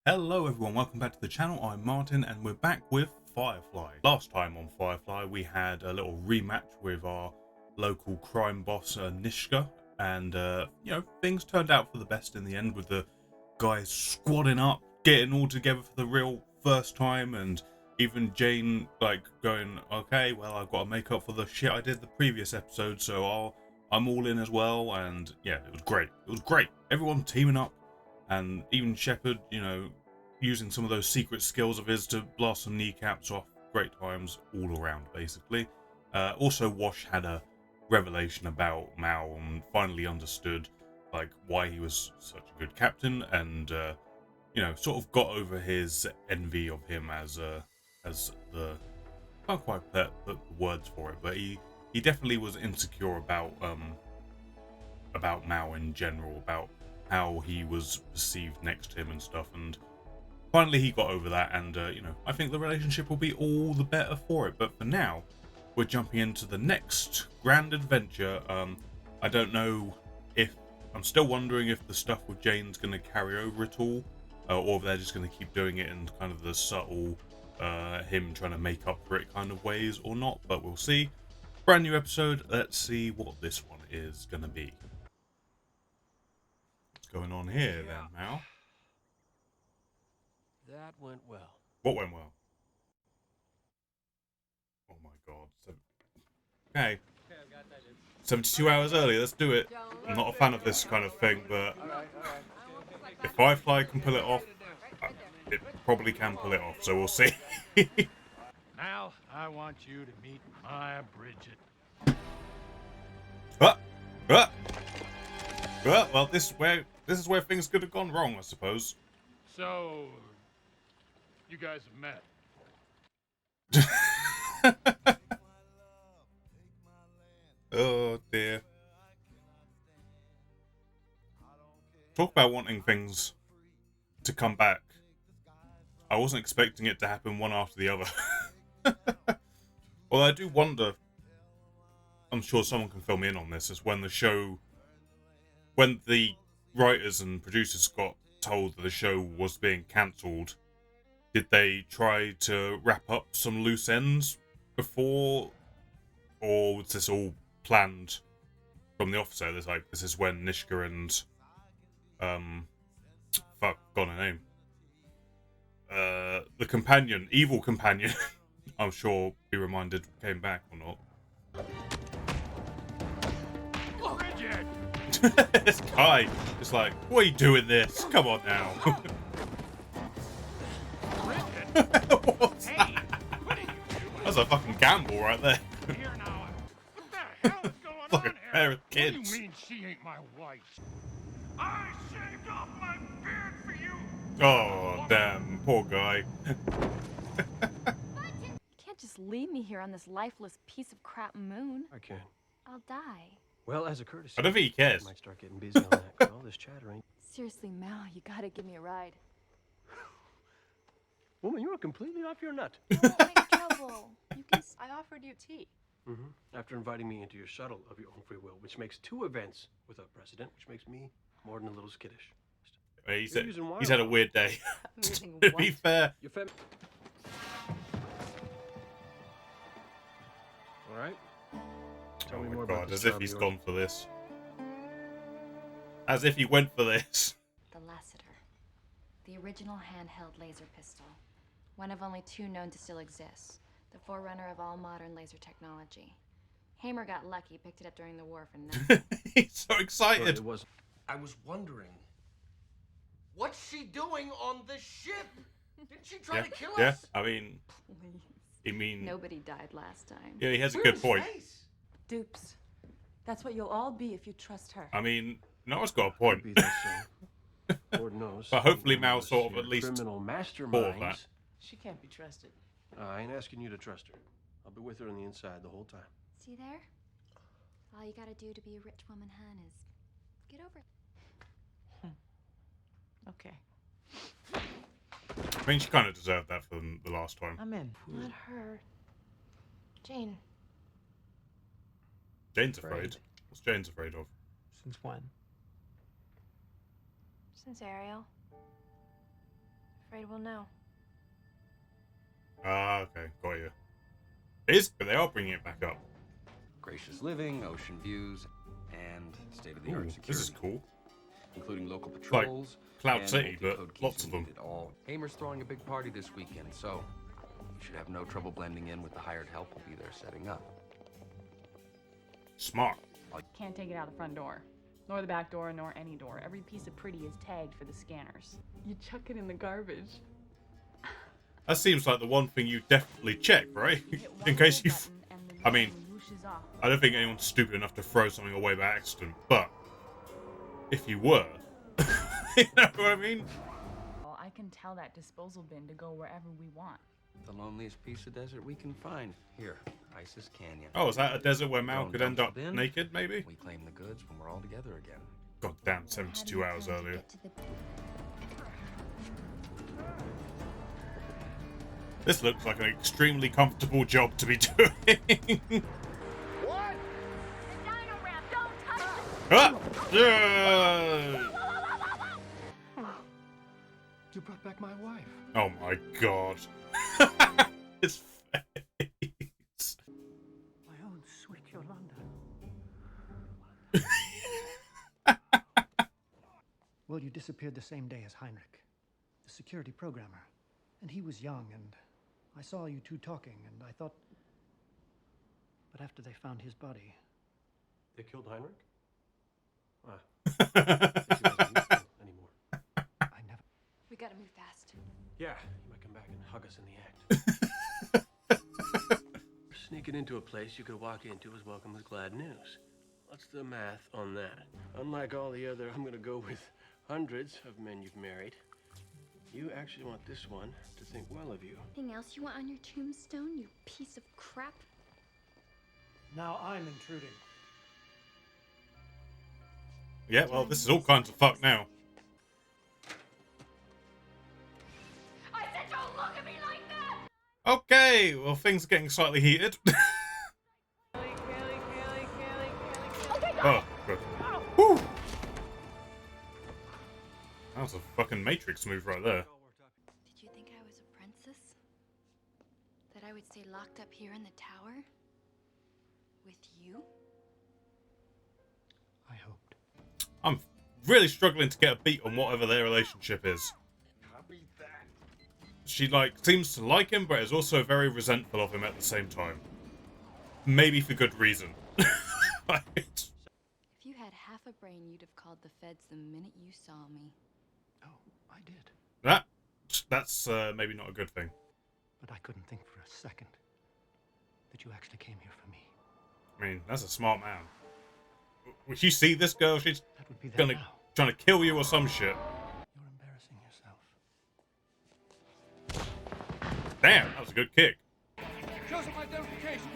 Hello everyone, welcome back to the channel. I'm Martin and we're back with Firefly. Last time on Firefly we had a little rematch with our local crime boss Nishka, and things turned out for the best in the end, with the guys squadding up, getting all together for the real first time, and even Jane like going, okay, well, I've got to make up for the shit I did the previous episode, so I'm all in as well. And yeah, it was great. Everyone teaming up. And even Shepard, using some of those secret skills of his to blast some kneecaps off. Great times all around, basically. Also, Wash had a revelation about Mal and finally understood like why he was such a good captain, and sort of got over his envy of him as the can't quite put the words for it, but he definitely was insecure about Mal in general, about how he was perceived next to him and stuff. And finally he got over that, and I think the relationship will be all the better for it. But for now, we're jumping into the next grand adventure. I don't know if I'm still wondering if the stuff with Jane's going to carry over at all, or if they're just going to keep doing it in kind of the subtle him trying to make up for it kind of ways or not, but we'll see. Brand new episode. Let's see what this one is going to be. What's going on here then, Mal? That went well. What went well? Oh my god. Okay. 72 hours early, let's do it. I'm not a fan of this kind of thing, but if Firefly can pull it off, it probably can pull it off, so we'll see. Now, I want you to meet Maya Bridget. Well, this is where things could have gone wrong, I suppose. So, you guys have met. Oh dear. Talk about wanting things to come back. I wasn't expecting it to happen one after the other. Well, I do wonder, I'm sure someone can fill me in on this, is when the writers and producers got told that the show was being cancelled, did they try to wrap up some loose ends before, or was this all planned from the offset? It's like, this is when Nishka and got a name. The evil companion, I'm sure be reminded, came back or not. Bridget! This guy is like, what are you doing this? Come on now. Bridget? What's Hey, that? what are you doing? That's a fucking gamble right there. Here now. What the hell is going Like a on pair here? of What do you kids. mean she ain't my wife? I shaved off my beard for you! Oh, damn. Poor guy. You can't just leave me here on this lifeless piece of crap moon. I can. I'll die. Well, as a courtesy, I don't think he cares. I might start getting busy on that, 'cause all this chattering. Seriously, Mal, you gotta give me a ride. Woman, you're completely off your nut. I won't make trouble. You can. I offered you tea. After inviting me into your shuttle of your own free will, which makes 2 events without precedent, which makes me more than a little skittish. He's You're using had a wire. weird day. Using To be what? fair. Your fem. All right. Tell Oh me my more about god, this as if job he's of gone for this. As if he went for this. The Lassiter. The original handheld laser pistol. One of only 2 known to still exist. The forerunner of all modern laser technology. Hamer got lucky, picked it up during the war for nothing. He's so Well, excited. it was. I was wondering, what's she doing on the ship? Didn't she try to kill us? I mean, Please. Nobody died last time. yeah, he has a We're good in point. space. Dupes. That's what you'll all be if you trust her. I mean, Noah's got a point. Be that so. Lord knows. But hopefully Some Mal's sort of here at least criminal full of masterminds. that. She can't be trusted. I ain't asking you to trust her. I'll be with her on the inside the whole time. See there? All you gotta do to be a rich woman, hun, is get over it. Okay, I mean, she kind of deserved that from the last time. I'm in. Not her. Jane. Jane's afraid. What's Jane's afraid of? Since when? Since Ariel. afraid we'll know. Ah, okay, got you. It is, but they are bringing it back up. Gracious living, ocean views, and state-of-the-art Ooh, security. this is cool. Including local patrols. Cloud and City, but multi-code keys lots of when them. needed. All. Hamer's throwing a big party this weekend, so you should have no trouble blending in with the hired help we'll be there setting up. Smart. Can't take it out the front door, nor the back door, nor any door. Every piece of pretty is tagged for the scanners. You chuck it in the garbage. That seems like the one thing you definitely check, right? You hit one In case you... little button and the I mean, thing whooshes off. I don't think anyone's stupid enough to throw something away by accident, but if you were, you know what I mean? Well, I can tell that disposal bin to go wherever we want. The loneliest piece of desert we can find. Here, Isis Canyon. Oh, is that a desert where Mal Drone could end up dumps it in. naked, maybe? We claim the goods when we're all together again. God damn, 72 hours earlier. This looks like an extremely comfortable job to be doing. What? Ah! Yeah! You brought back my wife. Oh my god. His face. My own sweet Yolanda. Well, you disappeared the same day as Heinrich, the security programmer. And he was young, and I saw you two talking, and I thought... But after they found his body... They killed Heinrich? Ah. Guess he wasn't useful anymore. I never... We gotta move fast. Yeah, you might come back and hug us in the act. Sneaking into a place you could walk into is welcome with glad news. What's the math on that? Unlike all the other, I'm gonna go with hundreds of men you've married. You actually want this one to think well of you. Anything else you want on your tombstone, you piece of crap? Now I'm intruding. Yeah, well, this is all kinds of fucked now. I said don't look at me like that! Okay, well, things are getting slightly heated. Oh, good. Whew. That was a fucking Matrix move right there. Did you think I was a princess? That I would stay locked up here in the tower? With you? I hoped. I'm really struggling to get a beat on whatever their relationship is. Copy that. She, like, seems to like him, but is also very resentful of him at the same time. Maybe for good reason. If you had half a brain, you'd have called the feds the minute you saw me. Oh, I did. That's maybe not a good thing. But I couldn't think for a second that you actually came here for me. I mean, that's a smart man. If you see this girl, she's That would be that gonna now. trying to kill you or some shit. You're embarrassing yourself. Damn, that was a good kick. Show some identification.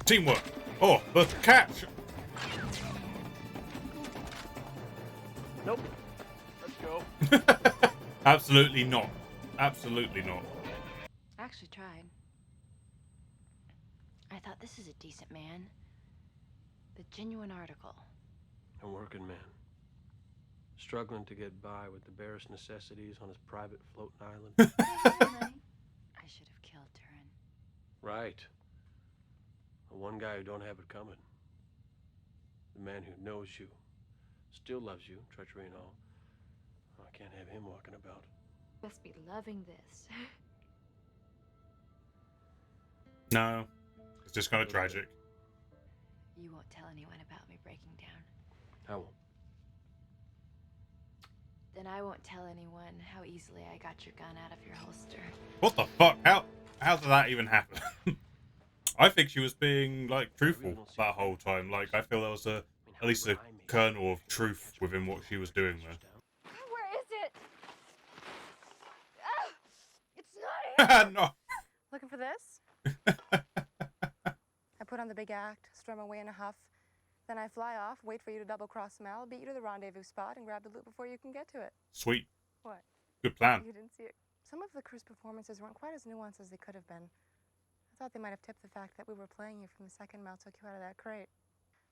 Teamwork. Oh, the catch. Nope. Let's go. Absolutely not. Absolutely not. I actually tried. I thought this is a decent man. The genuine article. A working man. Struggling to get by with the barest necessities on his private floating island. I should have killed Turin. Right. The one guy who don't have it coming. The man who knows you, still loves you, treachery and all. I can't have him walking about. Must be loving this. No. It's just kind of tragic. You won't tell anyone about me breaking down. I won't. Then I won't tell anyone how easily I got your gun out of your holster. What the fuck? How did that even happen? I think she was being, like, truthful that whole time. Like, I feel there was at least a kernel of truth within what she was doing there. Where is it? Ah, it's not here. No. Looking for this? I put on the big act, storm away in a huff. Then I fly off, wait for you to double-cross Mal, beat you to the rendezvous spot, and grab the loot before you can get to it. Sweet. What? Good plan. You didn't see it. Some of the crew's performances weren't quite as nuanced as they could have been. I thought they might have tipped the fact that we were playing you from the second Mal took you out of that crate.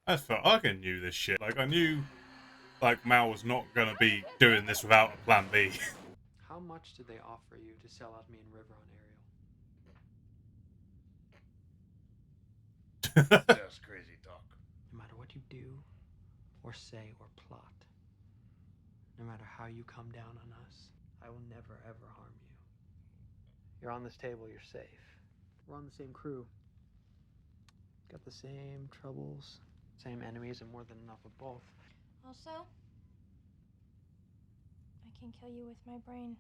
I felt like I knew this shit. Like, I knew Like, Mal was not going to be doing this without a plan B. How much did they offer you to sell out me and River on Ariel? That's crazy talk. No matter what you do, or say, or plot, no matter how you come down on us, I will never, ever harm you. You're on this table, you're safe. We're on the same crew. Got the same troubles, same enemies, and more than enough of both. Also, I can kill you with my brain.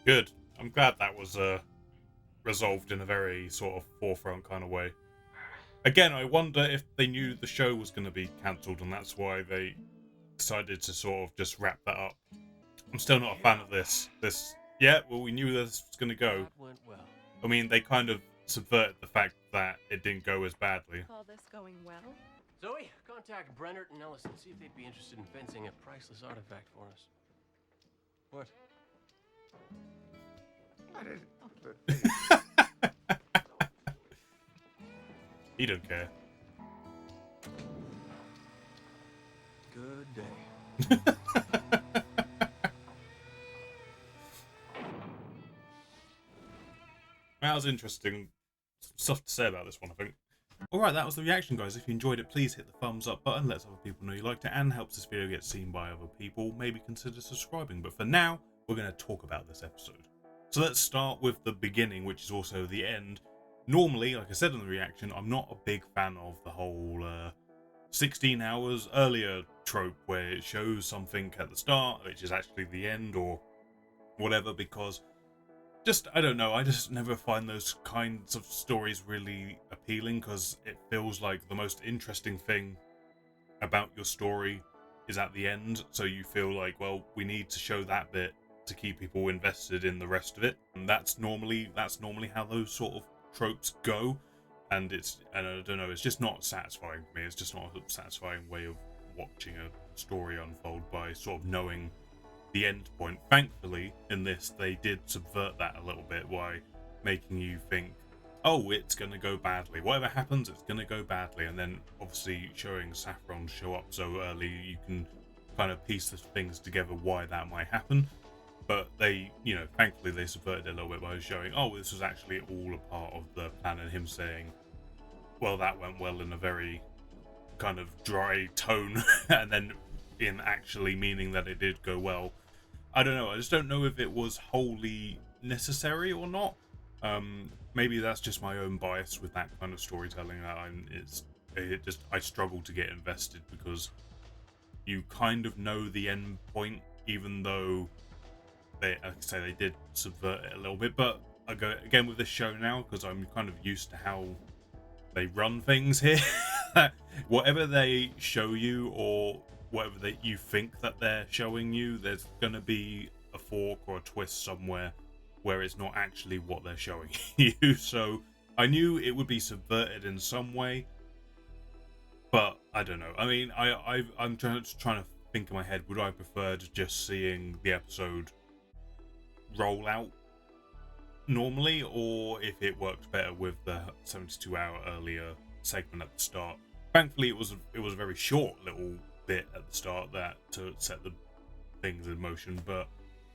Good. I'm glad that was resolved in a very sort of forefront kind of way. Again, I wonder if they knew the show was going to be cancelled and that's why they decided to sort of just wrap that up. I'm still not a fan of this. Yeah, well, we knew this was going to go. That went well. I mean, they kind of subverted the fact that it didn't go as badly. Call this going well? Zoe, contact Brennert and Ellison. See if they'd be interested in fencing a priceless artifact for us. What? He don't care. Good day. That was interesting. Stuff to say about this one, I think. Alright, that was the reaction, guys. If you enjoyed it, please hit the thumbs up button. Let other people know you liked it and helps this video get seen by other people. Maybe consider subscribing. But for now, we're going to talk about this episode. So let's start with the beginning, which is also the end. Normally, like I said in the reaction, I'm not a big fan of the whole 16 hours earlier trope where it shows something at the start, which is actually the end or whatever, because I don't know, I just never find those kinds of stories really appealing because it feels like the most interesting thing about your story is at the end. So you feel like, well, we need to show that bit to keep people invested in the rest of it. And that's normally how those sort of tropes go. And I don't know, it's just not satisfying for me. It's just not a satisfying way of watching a story unfold by sort of knowing the end point. Thankfully, in this, they did subvert that a little bit by making you think, oh, it's going to go badly. Whatever happens, it's going to go badly. And then, obviously, showing Saffron show up so early, you can kind of piece the things together why that might happen. But they, thankfully, they subverted it a little bit by showing, oh, this was actually all a part of the plan, and him saying, well, that went well in a very kind of dry tone, and then in actually meaning that it did go well. I don't know. I just don't know if it was wholly necessary or not. Maybe that's just my own bias with that kind of storytelling. That I struggle to get invested because you kind of know the end point, even though they did subvert it a little bit. But I go again with this show now because I'm kind of used to how they run things here. Whatever they show you or whatever you think that they're showing you, there's going to be a fork or a twist somewhere where it's not actually what they're showing you. So I knew it would be subverted in some way, but I don't know. I mean, I'm trying to think in my head, would I prefer just seeing the episode roll out normally, or if it worked better with the 72-hour earlier segment at the start? Thankfully, it was a very short little bit at the start to set the things in motion, but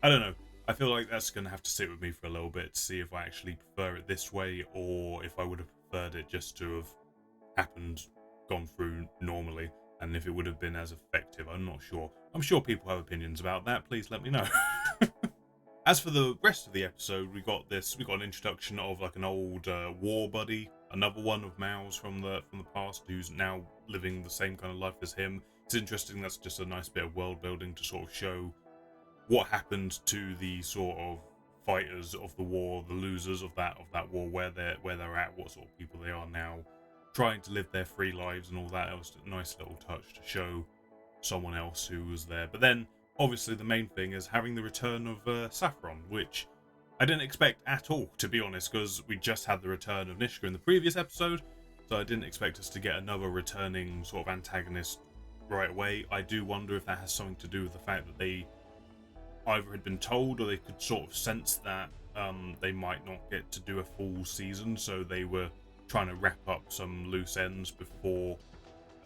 I don't know. I feel like that's going to have to sit with me for a little bit to see if I actually prefer it this way, or if I would have preferred it just to have gone through normally, and if it would have been as effective. I'm not sure. I'm sure people have opinions about that. Please let me know. As for the rest of the episode, we got an introduction of like an old war buddy, another one of Mao's from the past, who's now living the same kind of life as him. It's interesting. That's just a nice bit of world building to sort of show what happened to the sort of fighters of the war, the losers of that war, where they're at, what sort of people they are now, trying to live their free lives and all that. It was a nice little touch to show someone else who was there. But then, obviously, the main thing is having the return of Saffron, which I didn't expect at all, to be honest, because we just had the return of Nishka in the previous episode, so I didn't expect us to get another returning sort of antagonist right away. I do wonder if that has something to do with the fact that they either had been told or they could sort of sense that they might not get to do a full season, so they were trying to wrap up some loose ends before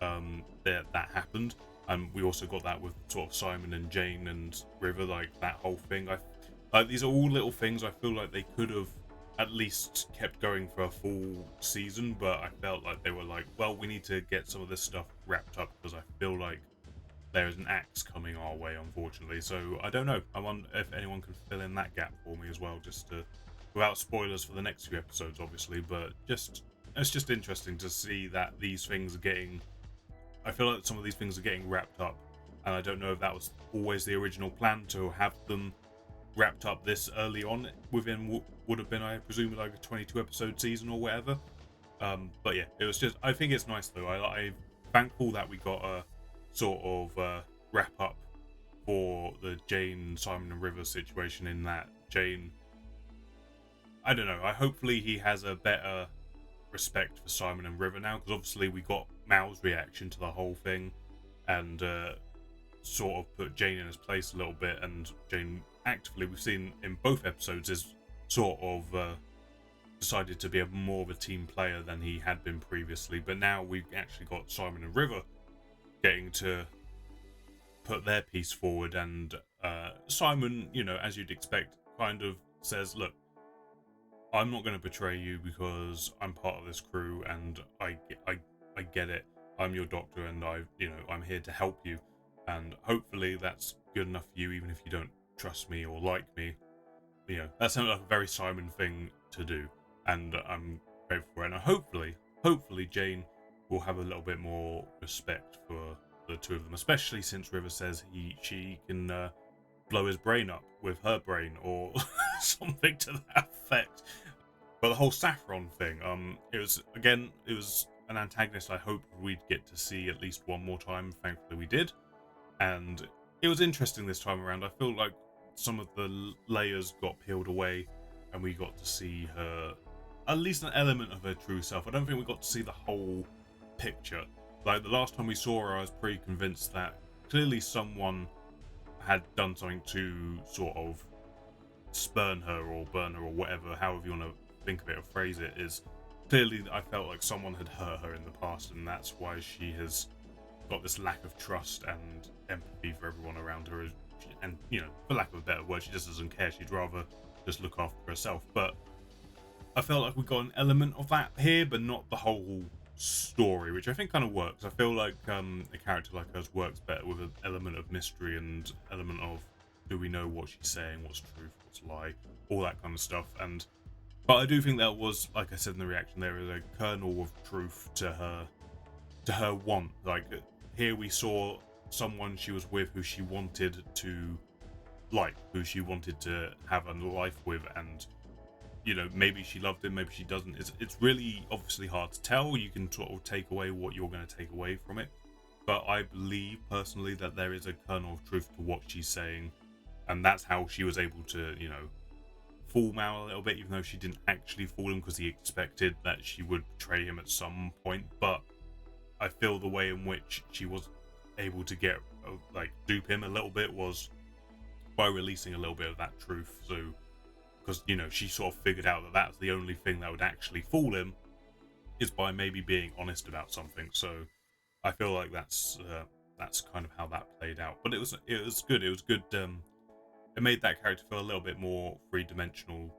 that happened. And we also got that with sort of Simon and Jane and River, like that whole thing. These are all little things I feel like they could have at least kept going for a full season, but I felt like they were like, well, we need to get some of this stuff wrapped up because I feel like there is an axe coming our way, unfortunately. So I don't know. I wonder if anyone can fill in that gap for me as well, just to, without spoilers for the next few episodes, obviously. But it's just interesting to see that these things are getting. I feel like some of these things are getting wrapped up, and I don't know if that was always the original plan to have them wrapped up this early on within would have been, I presume, like a 22 episode season or whatever. But yeah, it was just, I think it's nice though. I'm thankful that we got a sort of wrap up for the Jane, Simon and River situation, in that Jane, I don't know, hopefully he has a better respect for Simon and River now, because obviously we got Mal's reaction to the whole thing and sort of put Jane in his place a little bit, and Jane actively, we've seen in both episodes, is sort of decided to be more of a team player than he had been previously. But now we've actually got Simon and River getting to put their piece forward, and Simon, you know, as you'd expect, kind of says, look, I'm not going to betray you because I'm part of this crew and I get it. I'm your doctor and I'm here to help you, and hopefully that's good enough for you, even if you don't trust me or like me. You know, that sounds like a very Simon thing to do, and I'm grateful for it. And hopefully Jane will have a little bit more respect for the two of them, especially since River says she can blow his brain up with her brain or something to that effect. But the whole Saffron thing, it was an antagonist I hoped we'd get to see at least one more time. Thankfully we did, and it was interesting this time around. I feel like some of the layers got peeled away and we got to see her, at least an element of her true self. I don't think we got to see the whole picture. Like the last time we saw her, I was pretty convinced that clearly someone had done something to sort of spurn her or burn her or whatever, however you want to think of it or phrase it. Is clearly I felt like someone had hurt her in the past, and that's why she has got this lack of trust and empathy for everyone around her. And, you know, for lack of a better word, she just doesn't care. She'd rather just look after herself. But I felt like we got an element of that here, but not the whole story, which I think kind of works. I feel like a character like hers works better with an element of mystery and element of, do we know what she's saying, what's truth, what's lie, all that kind of stuff. But I do think that was, like I said in the reaction, there is a kernel of truth to her want. Like, here we saw someone she was with who she wanted to like, who she wanted to have a life with, and you know, maybe she loved him, maybe she doesn't. It's really obviously hard to tell. You can sort of take away what you're going to take away from it, but I believe personally that there is a kernel of truth to what she's saying, and that's how she was able to, you know, fool Mal a little bit, even though she didn't actually fool him because he expected that she would betray him at some point. But I feel the way in which she was able to get dupe him a little bit was by releasing a little bit of that truth. So, because, you know, she sort of figured out that that's the only thing that would actually fool him, is by maybe being honest about something. So I feel like that's kind of how that played out. But it was good. It was good. It made that character feel a little bit more three-dimensional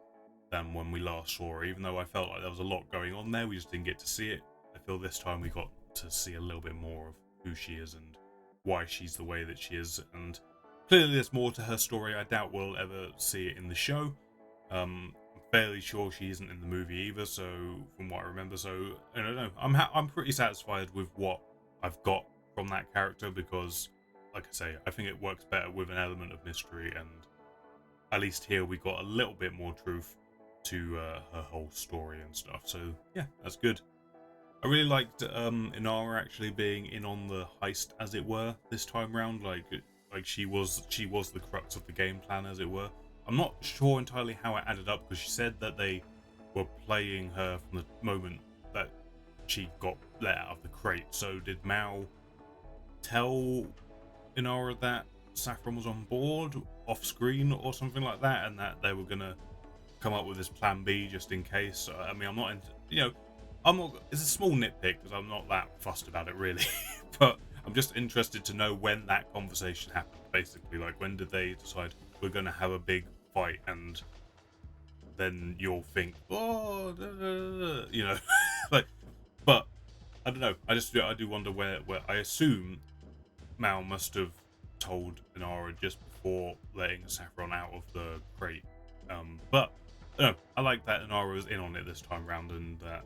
than when we last saw her. Even though I felt like there was a lot going on there, we just didn't get to see it. I feel this time we got to see a little bit more of who she is and why she's the way that she is. And clearly there's more to her story. I doubt we'll ever see it in the show. I'm fairly sure she isn't in the movie either, so from what I remember. So I don't know. I'm pretty satisfied with what I've got from that character, because, like I say, I think it works better with an element of mystery, and at least here we got a little bit more truth to her whole story and stuff. So yeah, that's good. I really liked Inara actually being in on the heist, as it were, this time round. Like she was the crux of the game plan, as it were. I'm not sure entirely how it added up, because she said that they were playing her from the moment that she got let out of the crate. So did Mal tell Inara that Saffron was on board off screen or something like that, and that they were gonna come up with this plan B just in case? I mean, I'm not into, you know, I'm not. It's a small nitpick because I'm not that fussed about it really, but I'm just interested to know when that conversation happened. Basically, like when did they decide we're going to have a big fight, and then you'll think, oh, you know, like. But I don't know. I do wonder where I assume Mal must have told Inara just before letting Saffron out of the crate. But I like that Inara was in on it this time round, and that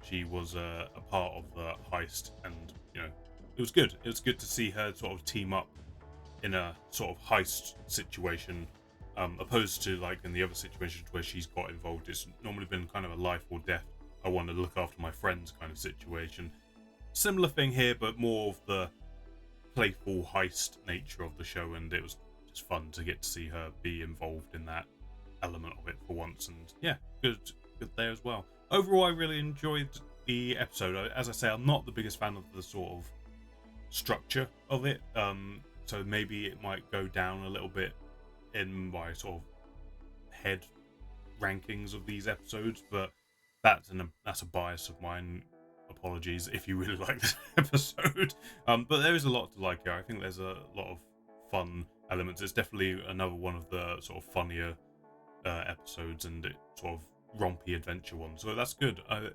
she was a part of the heist, and you know, it was good. It was good to see her sort of team up in a sort of heist situation, opposed to like in the other situations where she's got involved. It's normally been kind of a life or death. I want to look after my friends kind of situation. Similar thing here, but more of the playful heist nature of the show, and it was just fun to get to see her be involved in that element of it for once. And yeah, good there as well. Overall, I really enjoyed the episode. As I say, I'm not the biggest fan of the sort of structure of it, so maybe it might go down a little bit in my sort of head rankings of these episodes, but that's a bias of mine. Apologies if you really like this episode, but there is a lot to like here. I think there's a lot of fun elements. It's definitely another one of the sort of funnier episodes, and it sort of rompy adventure one, so that's good. I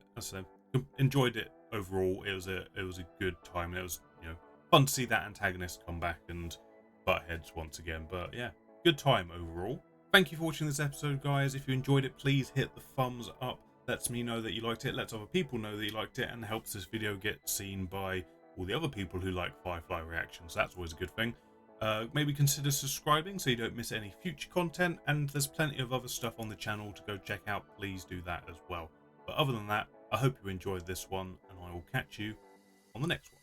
enjoyed it overall. It was a good time. It was, you know, fun to see that antagonist come back and butt heads once again. But yeah, good time overall. Thank you for watching this episode, guys. If you enjoyed it, please hit the thumbs up. Lets me know that you liked it, lets other people know that you liked it, and helps this video get seen by all the other people who like Firefly reactions. That's always a good thing. Maybe consider subscribing so you don't miss any future content, and there's plenty of other stuff on the channel to go check out. Please do that as well. But other than that, I hope you enjoyed this one, and I will catch you on the next one.